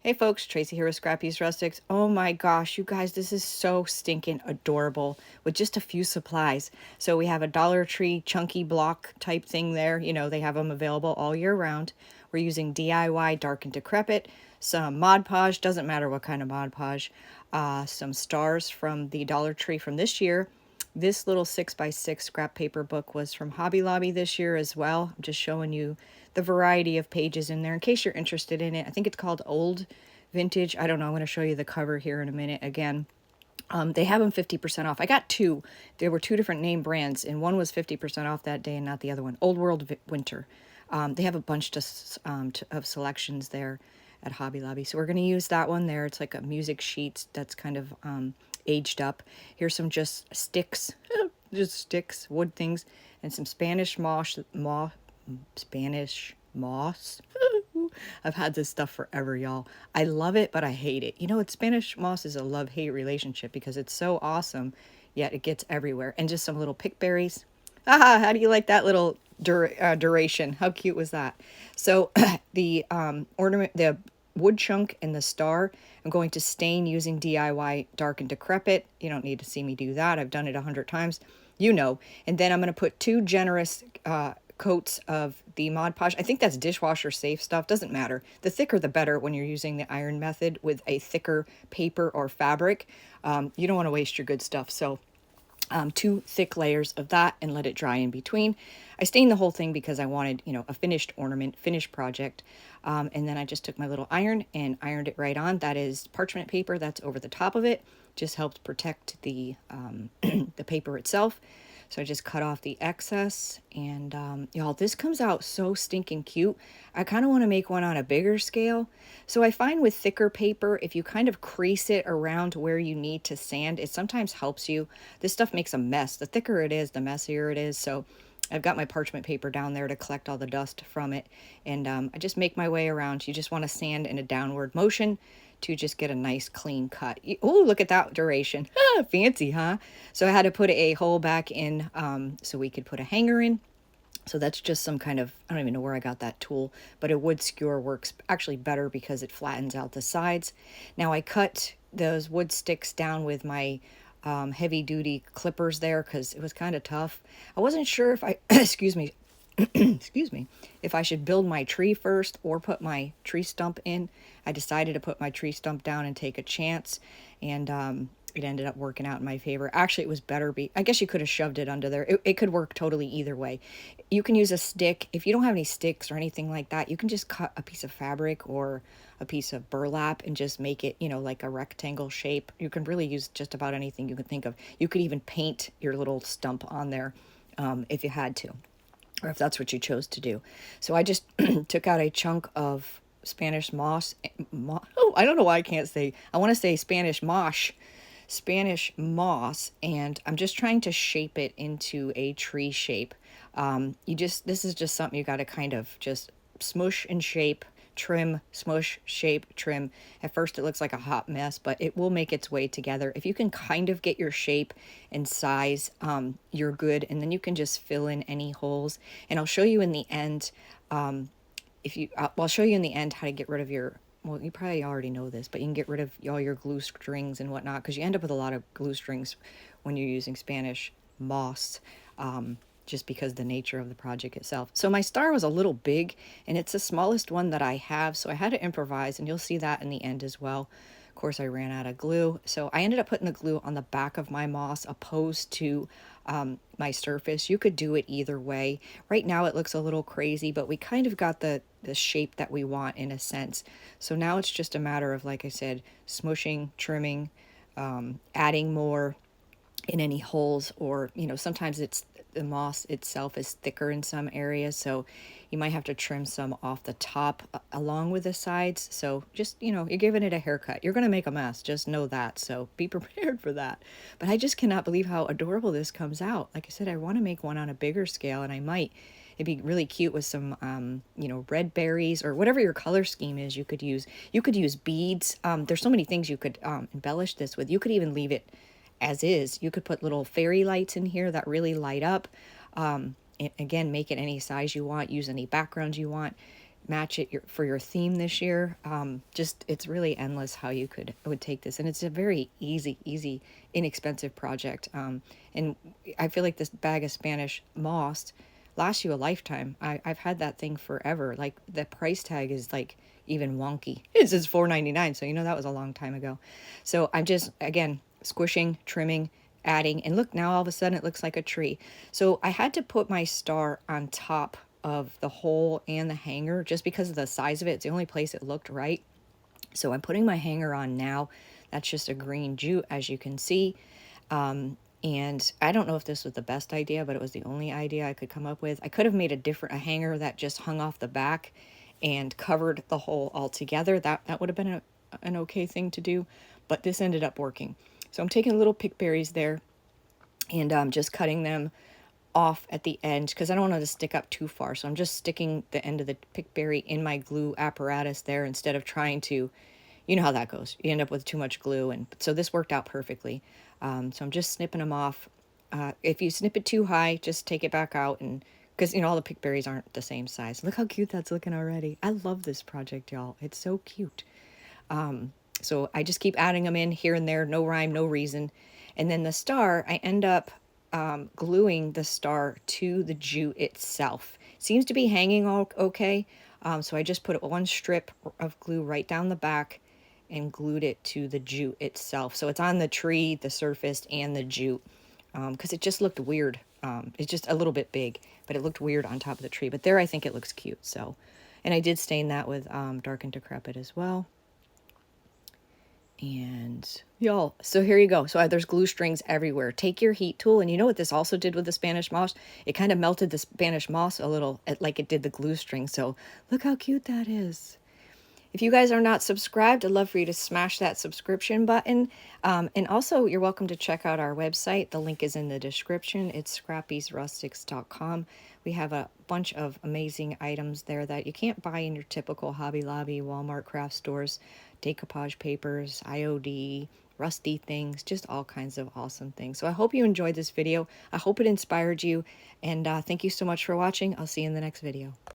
Hey folks, Tracy here with Scrappy's Rustics. Oh my gosh, you guys, this is so stinking adorable with just a few supplies. So we have a Dollar Tree chunky block type thing there. You know, they have them available all year round. We're using DIY Dark and Decrepit, some Mod Podge, doesn't matter what kind of Mod Podge, some stars from the Dollar Tree from this year. This little 6x6 scrap paper book was from Hobby Lobby this year as well. I'm just showing you the variety of pages in there in case you're interested in it. I think it's called Old Vintage. I don't know. I'm going to show you the cover here in a minute again. They have them 50% off. I got two. There were two different name brands, and one was 50% off that day and not the other one. Old World Winter. They have a bunch of selections there at Hobby Lobby. So we're going to use that one there. It's like a music sheet that's kind of aged up. Here's some just sticks, just sticks, wood things, and some Spanish moss. I've had this stuff forever, y'all. I love it, but I hate it. You know, it's Spanish moss is a love-hate relationship because it's so awesome, yet it gets everywhere. And just some little pickberries. Ah, how do you like that little duration? How cute was that? So the ornament, the wood chunk and the star, I'm going to stain using DIY Dark and Decrepit. You don't need to see me do that. I've done it 100 times. You know. And then I'm going to put two generous coats of the Mod Podge. I think that's dishwasher safe stuff. Doesn't matter. The thicker the better when you're using the iron method with a thicker paper or fabric. You don't want to waste your good stuff. So two thick layers of that and let it dry in between. I stained the whole thing because I wanted, you know, a finished ornament, finished project. And then I just took my little iron and ironed it right on. That is parchment paper that's over the top of it. Just helps protect the, the paper itself. So I just cut off the excess, and y'all, this comes out so stinking cute. I kind of want to make one on a bigger scale. So I find with thicker paper, if you kind of crease it around where you need to sand, it sometimes helps you. This stuff makes a mess. The thicker it is, the messier it is. So I've got my parchment paper down there to collect all the dust from it. And I just make my way around. You just want to sand in a downward motion to just get a nice clean cut. Oh, look at that duration. Fancy, huh? So I had to put a hole back in so we could put a hanger in. So that's just some kind of, I don't even know where I got that tool, but a wood skewer works actually better because it flattens out the sides. Now I cut those wood sticks down with my heavy duty clippers there because it was kind of tough. I wasn't sure if I, excuse me, excuse me, if I should build my tree first or put my tree stump in. I decided to put my tree stump down and take a chance, and it ended up working out in my favor. Actually, it was better. I guess you could have shoved it under there. It could work totally either way. You can use a stick. If you don't have any sticks or anything like that, you can just cut a piece of fabric or a piece of burlap and just make it, you know, like a rectangle shape. You can really use just about anything you can think of. You could even paint your little stump on there if you had to, or if that's what you chose to do. So I just took out a chunk of Spanish moss. Oh, I don't know why I can't say. I want to say Spanish moss. Spanish moss, and I'm just trying to shape it into a tree shape. This is just something you got to kind of just smush and shape, trim, smush, shape, trim. At first it looks like a hot mess, but it will make its way together. If you can kind of get your shape and size, you're good, and then you can just fill in any holes. And I'll show you in the end, I'll show you in the end how to get rid of your, well, you probably already know this, but you can get rid of all your glue strings and whatnot, because you end up with a lot of glue strings when you're using Spanish moss, just because the nature of the project itself. So my star was a little big, and it's the smallest one that I have, so I had to improvise, and you'll see that in the end as well. Of course, I ran out of glue, so I ended up putting the glue on the back of my moss opposed to my surface. You could do it either way. Right now it looks a little crazy, but we kind of got the shape that we want in a sense. So now it's just a matter of, like I said, smushing, trimming, adding more in any holes, or, you know, sometimes it's the moss itself is thicker in some areas, so you might have to trim some off the top along with the sides. So just, you know, you're giving it a haircut. You're going to make a mess, just know that, so be prepared for that. But I just cannot believe how adorable this comes out. Like I said, I want to make one on a bigger scale, and I might. It'd be really cute with some, you know, red berries or whatever your color scheme is. You could use beads. There's so many things you could embellish this with. You could even leave it as is. You could put little fairy lights in here that really light up. Again, make it any size you want, use any backgrounds you want. match it for your theme this year. Just, it's really endless how you would take this. And it's a very easy, inexpensive project. And I feel like this bag of Spanish moss lasts you a lifetime. I've had that thing forever. Like, the price tag is like even wonky. It says $4.99, so you know that was a long time ago. So I'm just, again, squishing, trimming, adding, and look, now all of a sudden it looks like a tree. So I had to put my star on top of the hole and the hanger just because of the size of it. It's the only place it looked right. So I'm putting my hanger on now. That's just a green jute, as you can see. And I don't know if this was the best idea, but it was the only idea I could come up with. I could have made a hanger that just hung off the back and covered the hole altogether. That would have been an okay thing to do, but this ended up working. So I'm taking little pickberries there, and just cutting them off at the end because I don't want it to stick up too far. So I'm just sticking the end of the pickberry in my glue apparatus there instead of trying to, you know how that goes. You end up with too much glue, and so this worked out perfectly. So I'm just snipping them off. If you snip it too high, just take it back out, and because you know all the pickberries aren't the same size. Look how cute that's looking already. I love this project, y'all. It's so cute. So I just keep adding them in here and there, no rhyme, no reason. And then the star, I end up gluing the star to the jute itself. Seems to be hanging all okay. So I just put one strip of glue right down the back and glued it to the jute itself. So it's on the tree, the surface, and the jute, because it just looked weird. It's just a little bit big, but it looked weird on top of the tree. But there I think it looks cute. So, and I did stain that with Dark and Decrepit as well. And y'all, so here you go. So there's glue strings everywhere. Take your heat tool, and you know what this also did with the Spanish moss? It kind of melted the Spanish moss a little, like it did the glue string. So look how cute that is. If you guys are not subscribed, I'd love for you to smash that subscription button. And also, you're welcome to check out our website. The link is in the description. It's scrappysrustics.com. We have a bunch of amazing items there that you can't buy in your typical Hobby Lobby, Walmart craft stores. Decoupage papers, IOD, rusty things, just all kinds of awesome things. So I hope you enjoyed this video. I hope it inspired you. And thank you so much for watching. I'll see you in the next video.